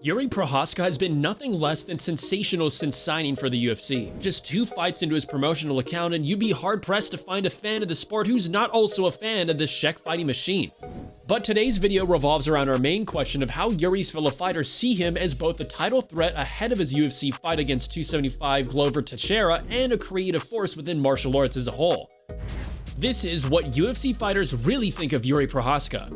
Jiri Prochazka has been nothing less than sensational since signing for the UFC. Just 2 fights into his promotional account and you'd be hard-pressed to find a fan of the sport who's not also a fan of this Czech fighting machine. But today's video revolves around our main question of how Jiri's fellow fighters see him as both a title threat ahead of his UFC fight against 275 Glover Teixeira and a creative force within martial arts as a whole. This is what UFC fighters really think of Jiri Prochazka.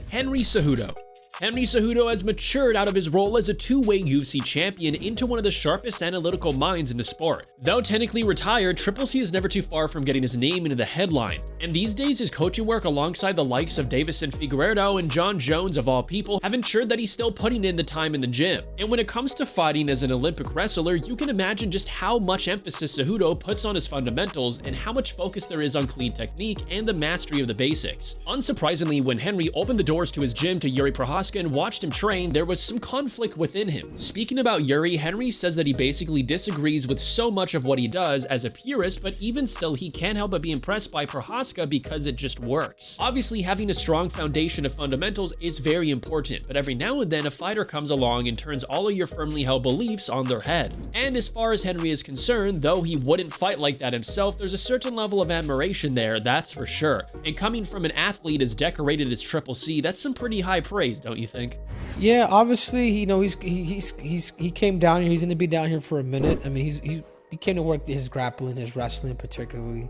Henry Cejudo. Henry Cejudo has matured out of his role as a two-way UFC champion into one of the sharpest analytical minds in the sport. Though technically retired, Triple C is never too far from getting his name into the headline. And these days, his coaching work alongside the likes of Davison Figueiredo and John Jones of all people have ensured that he's still putting in the time in the gym. And when it comes to fighting as an Olympic wrestler, you can imagine just how much emphasis Cejudo puts on his fundamentals and how much focus there is on clean technique and the mastery of the basics. Unsurprisingly, when Henry opened the doors to his gym to Jiri Prochazka and watched him train, there was some conflict within him. Speaking about Jiri, Henry says that he basically disagrees with so much of what he does as a purist, but even still he can't help but be impressed by Prochazka because it just works. Obviously, having a strong foundation of fundamentals is very important, but every now and then a fighter comes along and turns all of your firmly held beliefs on their head. And as far as Henry is concerned, though he wouldn't fight like that himself, there's a certain level of admiration there, that's for sure. And coming from an athlete as decorated as Triple C, that's some pretty high praise, don't you think? Yeah, obviously, you know, he came down here. He's gonna be down here for a minute. I mean, he came to work his grappling, his wrestling particularly.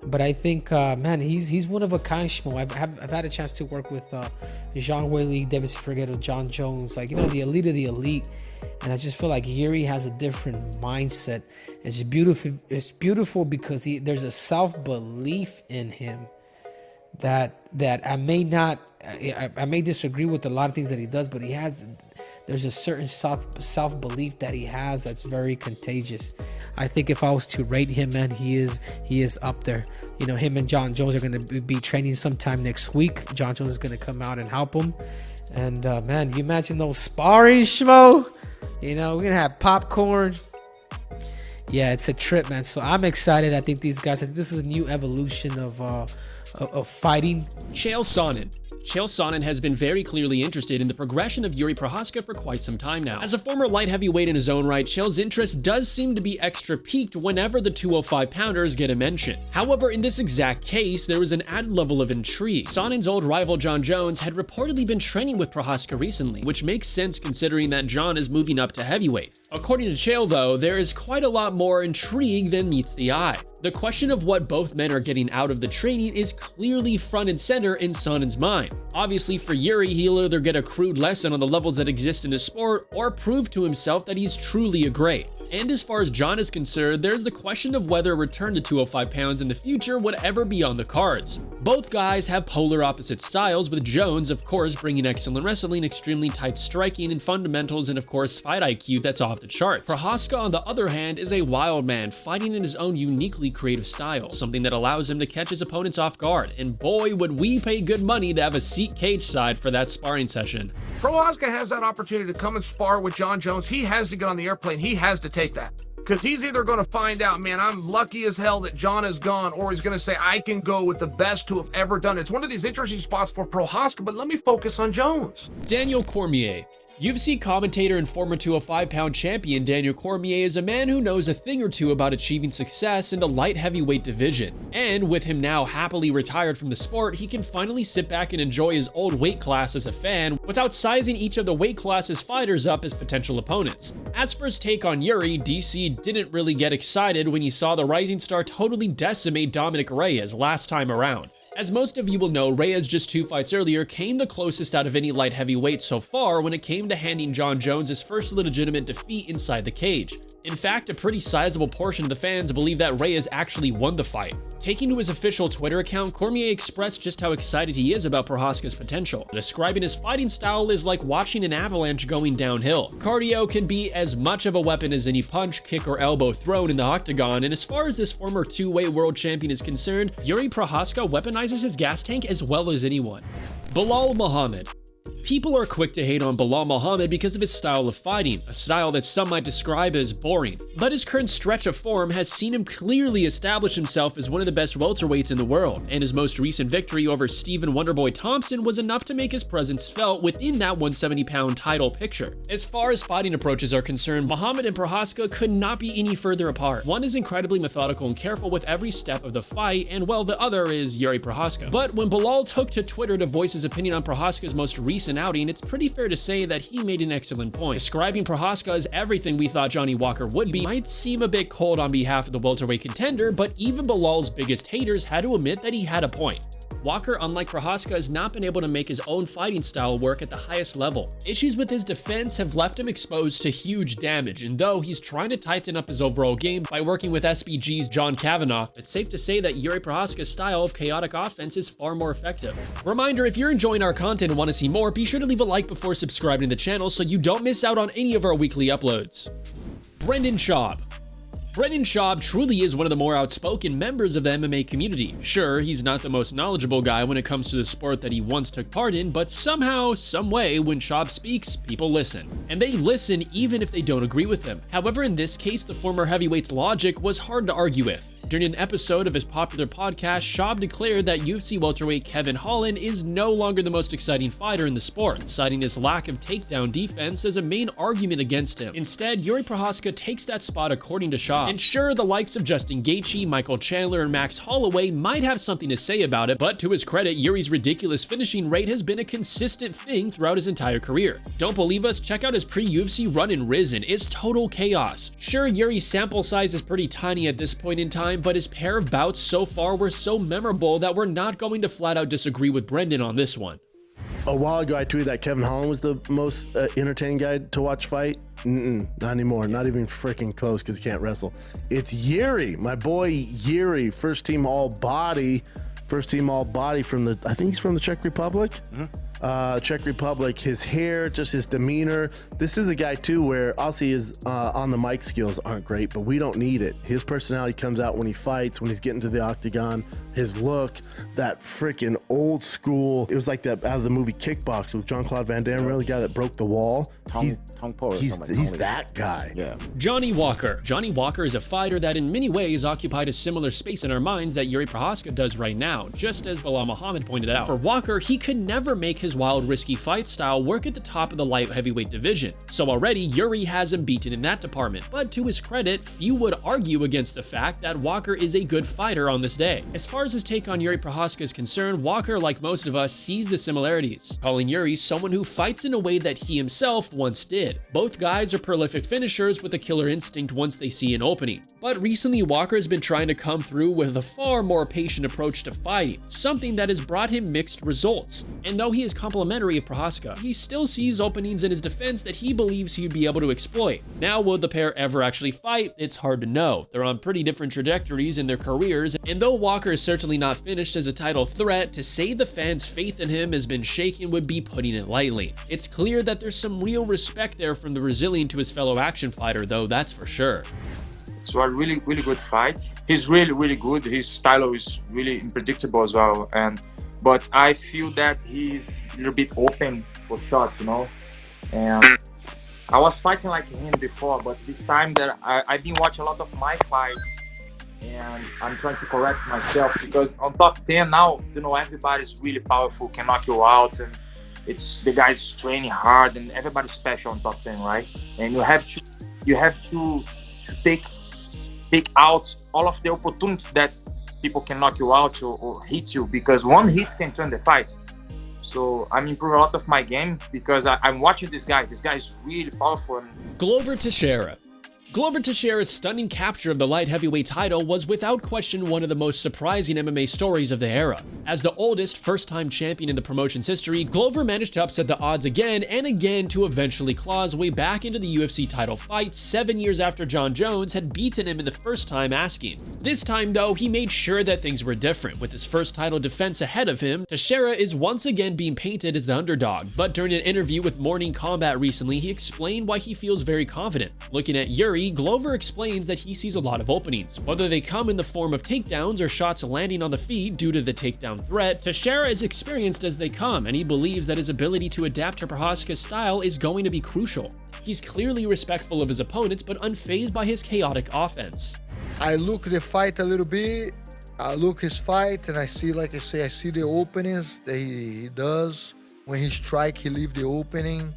But I think, man, he's one of a kind, Schmo. I've had a chance to work with Jean Whaley, Davis Figueiredo, John Jones, like, you know, the elite of the elite. And I just feel like Jiri has a different mindset. It's beautiful. It's beautiful because there's a self-belief in him that I may disagree with a lot of things that he does, but there's a certain self-belief that he has that's very contagious. I think if I was to rate him, man, he is up there. You know, him and John Jones are going to be training sometime next week. John Jones is going to come out and help him. And man, you imagine those sparring, Schmo? You know, we're going to have popcorn. Yeah, it's a trip, man. So I'm excited. I think this is a new evolution of fighting. Chael Sonnen has been very clearly interested in the progression of Jiri Prochazka for quite some time now. As a former light heavyweight in his own right, Chael's interest does seem to be extra piqued whenever the 205-pounders get a mention. However, in this exact case, there was an added level of intrigue. Sonnen's old rival John Jones had reportedly been training with Prochazka recently, which makes sense considering that John is moving up to heavyweight. According to Chael, though, there is quite a lot more intrigue than meets the eye. The question of what both men are getting out of the training is clearly front and center in Sonnen's mind. Obviously, for Jiri, he'll either get a crude lesson on the levels that exist in the sport or prove to himself that he's truly a great. And as far as John is concerned, there's the question of whether a return to 205 pounds in the future would ever be on the cards. Both guys have polar opposite styles, with Jones, of course, bringing excellent wrestling, extremely tight striking and fundamentals, and of course, fight IQ that's off the charts. Prochazka, on the other hand, is a wild man, fighting in his own uniquely creative style, something that allows him to catch his opponents off guard. And boy, would we pay good money to have a seat cage side for that sparring session. Prochazka has that opportunity to come and spar with John Jones. He has to get on the airplane. He has to take that. Because he's either going to find out, man, I'm lucky as hell that John is gone, or he's going to say, I can go with the best who have ever done it. It's one of these interesting spots for Prochazka, but let me focus on Jones. Daniel Cormier. UFC commentator and former 205-pound champion Daniel Cormier is a man who knows a thing or two about achieving success in the light heavyweight division. And with him now happily retired from the sport, he can finally sit back and enjoy his old weight class as a fan without sizing each of the weight classes fighters up as potential opponents. As for his take on Jiri, DC didn't really get excited when he saw the rising star totally decimate Dominic Reyes last time around. As most of you will know, Reyes just 2 fights earlier came the closest out of any light heavyweight so far when it came to handing John Jones his first legitimate defeat inside the cage. In fact, a pretty sizable portion of the fans believe that Reyes actually won the fight. Taking to his official Twitter account, Cormier expressed just how excited he is about Prochazka's potential, describing his fighting style as like watching an avalanche going downhill. Cardio can be as much of a weapon as any punch, kick, or elbow thrown in the octagon, and as far as this former two-weight world champion is concerned, Jiri Prochazka weaponizes his gas tank as well as anyone. Bilal Muhammad. People are quick to hate on Belal Muhammad because of his style of fighting, a style that some might describe as boring. But his current stretch of form has seen him clearly establish himself as one of the best welterweights in the world, and his most recent victory over Stephen Wonderboy Thompson was enough to make his presence felt within that 170-pound title picture. As far as fighting approaches are concerned, Muhammad and Prochazka could not be any further apart. One is incredibly methodical and careful with every step of the fight, and well, the other is Jiri Prochazka. But when Belal took to Twitter to voice his opinion on Prochazka's most recent outing, it's pretty fair to say that he made an excellent point. Describing Prochazka as everything we thought Johnny Walker would be might seem a bit cold on behalf of the welterweight contender, but even Belal's biggest haters had to admit that he had a point. Walker, unlike Prochazka, has not been able to make his own fighting style work at the highest level. Issues with his defense have left him exposed to huge damage, and though he's trying to tighten up his overall game by working with SBG's John Kavanagh, it's safe to say that Jiri Prochazka's style of chaotic offense is far more effective. Reminder, if you're enjoying our content and want to see more, be sure to leave a like before subscribing to the channel so you don't miss out on any of our weekly uploads. Brendan Schaub. Brendan Schaub truly is one of the more outspoken members of the MMA community. Sure, he's not the most knowledgeable guy when it comes to the sport that he once took part in, but somehow, someway, when Schaub speaks, people listen. And they listen even if they don't agree with him. However, in this case, the former heavyweight's logic was hard to argue with. During an episode of his popular podcast, Schaub declared that UFC welterweight Kevin Holland is no longer the most exciting fighter in the sport, citing his lack of takedown defense as a main argument against him. Instead, Jiri Prochazka takes that spot according to Schaub. And sure, the likes of Justin Gaethje, Michael Chandler, and Max Holloway might have something to say about it, but to his credit, Yuri's ridiculous finishing rate has been a consistent thing throughout his entire career. Don't believe us? Check out his pre-UFC run in Risen. It's total chaos. Sure, Yuri's sample size is pretty tiny at this point in time, but his pair of bouts so far were so memorable that we're not going to flat out disagree with Brendan on this one. A while ago, I tweeted that Kevin Holland was the most entertaining guy to watch fight. Not anymore. Not even freaking close because he can't wrestle. It's Jiri, my boy Jiri, first team all body from the, I think he's from the Czech Republic. Czech Republic, his hair, just his demeanor. This is a guy too where obviously his on the mic skills aren't great, but we don't need it. His personality comes out when he fights, when he's getting to the octagon. His look, that freaking old school. It was like that out of the movie Kickbox with Jean-Claude Van Damme, really, the guy that broke the wall. He's that guy. Yeah. Johnny Walker. Johnny Walker is a fighter that in many ways occupied a similar space in our minds that Jiri Prochazka does right now, just as Belal Muhammad pointed out. For Walker, he could never make his wild, risky fight style work at the top of the light heavyweight division, so already Jiri has him beaten in that department. But to his credit, few would argue against the fact that Walker is a good fighter on this day. As far as his take on Jiri Prochazka is concerned, Walker, like most of us, sees the similarities, calling Jiri someone who fights in a way that he himself once did. Both guys are prolific finishers with a killer instinct once they see an opening. But recently, Walker has been trying to come through with a far more patient approach to fighting, something that has brought him mixed results. And though he is complimentary of Prochazka, he still sees openings in his defense that he believes he'd be able to exploit. Now, will the pair ever actually fight? It's hard to know. They're on pretty different trajectories in their careers, and though Walker is certainly not finished as a title threat, to say the fans' faith in him has been shaken would be putting it lightly. It's clear that there's some real respect there from the Brazilian to his fellow action fighter, though, that's for sure. So a really good fight. He's really good. His style is really unpredictable as well, but I feel that he's a little bit open for shots, you know. And I was fighting like him before, but this time that I've been watching a lot of my fights, and I'm trying to correct myself because on top 10 now, you know, everybody's really powerful, can knock you out, and it's the guys training hard, and everybody's special on top 10, right? And you have to take out all of the opportunities that people can knock you out or hit you, because one hit can turn the fight. So I'm improving a lot of my game because I'm watching this guy. This guy is really powerful. Glover Teixeira. Glover Teixeira's stunning capture of the light heavyweight title was without question one of the most surprising MMA stories of the era. As the oldest first-time champion in the promotion's history, Glover managed to upset the odds again and again to eventually claw his way back into the UFC title fight 7 years after Jon Jones had beaten him in the first time asking. This time though, he made sure that things were different. With his first title defense ahead of him, Teixeira is once again being painted as the underdog, but during an interview with Morning Combat recently, he explained why he feels very confident. Looking at Jiri, Yuri, Glover explains that he sees a lot of openings, whether they come in the form of takedowns or shots landing on the feet due to the takedown threat. Teixeira is experienced as they come, and he believes that his ability to adapt to Prochazka's style is going to be crucial. He's clearly respectful of his opponents, but unfazed by his chaotic offense. I look the fight a little bit, I look his fight, and I see, like I say, I see the openings that he does. When he strike, he leave the opening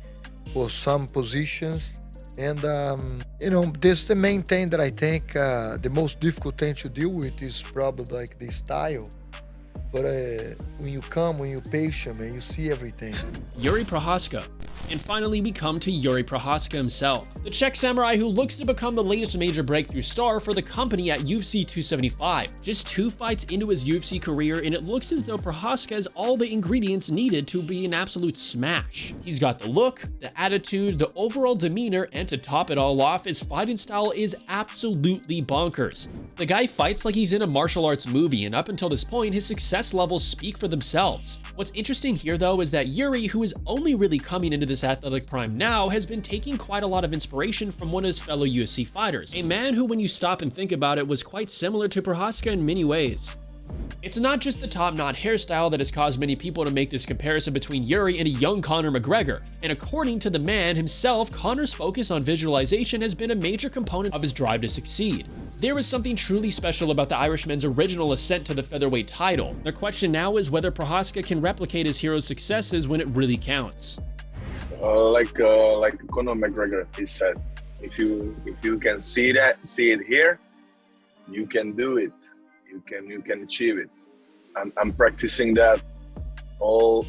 for some positions. And, this is the main thing that I think the most difficult thing to deal with is probably like the style. But when you're patient, man, you see everything. Jiri Prochazka. And finally, we come to Jiri Prochazka himself, the Czech samurai who looks to become the latest major breakthrough star for the company at UFC 275. Just 2 fights into his UFC career, and it looks as though Prochazka has all the ingredients needed to be an absolute smash. He's got the look, the attitude, the overall demeanor, and to top it all off, his fighting style is absolutely bonkers. The guy fights like he's in a martial arts movie, and up until this point, his success levels speak for themselves. What's interesting here, though, is that Jiri, who is only really coming into this athletic prime now, has been taking quite a lot of inspiration from one of his fellow UFC fighters, a man who, when you stop and think about it, was quite similar to Prochazka in many ways. It's not just the top knot hairstyle that has caused many people to make this comparison between Jiri and a young Conor McGregor, and according to the man himself, Conor's focus on visualization has been a major component of his drive to succeed. There is something truly special about the Irishman's original ascent to the featherweight title. The question now is whether Prochazka can replicate his hero's successes when it really counts. Like Conor McGregor, he said, if you can see it here, you can do it. You can achieve it. I'm practicing that all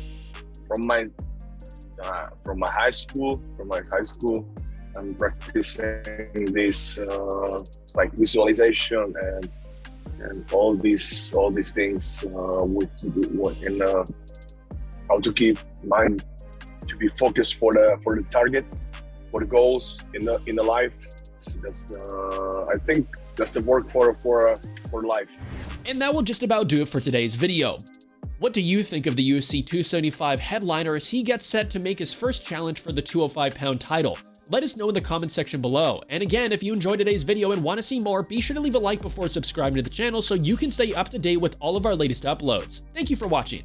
from my high school. I'm practicing this like visualization and all these things how to keep mind to be focused for the target, for the goals in the life. I think that's the work for life. And that will just about do it for today's video. What do you think of the UFC 275 headliner as he gets set to make his first challenge for the 205-pound title? Let us know in the comment section below. And again, if you enjoyed today's video and want to see more, be sure to leave a like before subscribing to the channel so you can stay up to date with all of our latest uploads. Thank you for watching.